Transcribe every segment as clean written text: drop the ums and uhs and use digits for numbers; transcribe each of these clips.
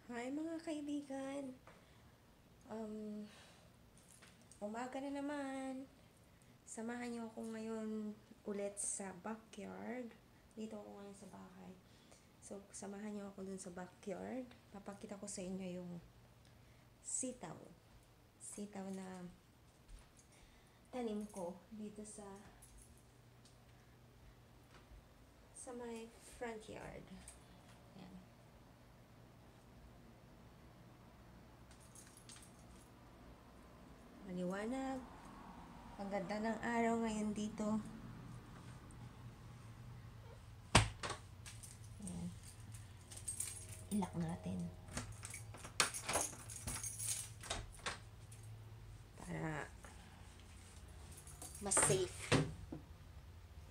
Hi mga kaibigan. Um, Umaga na naman. Samahan niyo ako ngayon ulit sa backyard. Dito ako ngayon sa bahay. So, samahan niyo ako dun sa backyard. Papakita ko sa inyo yung sitaw. Sitaw na tanim ko dito sa my front yard. Yan. Maliwanag. Ang ganda ng araw ngayon dito. Ayan. Ilak natin. Para mas safe.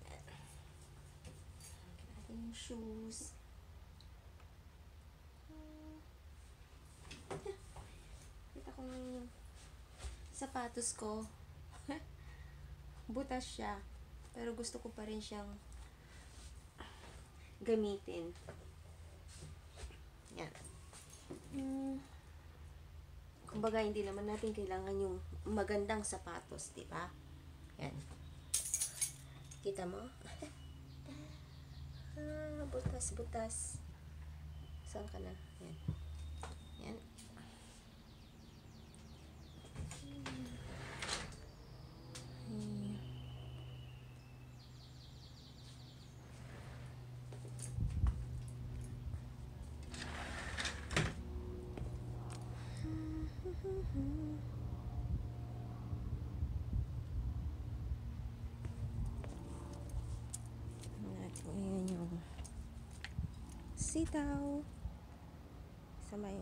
Ayan. Natin yung shoes. Kita ko yung sapatos ko. Butas siya. Pero gusto ko pa rin siyang gamitin. Yan. Kumbaga, hindi naman natin kailangan yung magandang sapatos, di ba? Yan. Kita mo? Butas. Saan ka na? Yan. Yan. Ayan yung sitaw sa may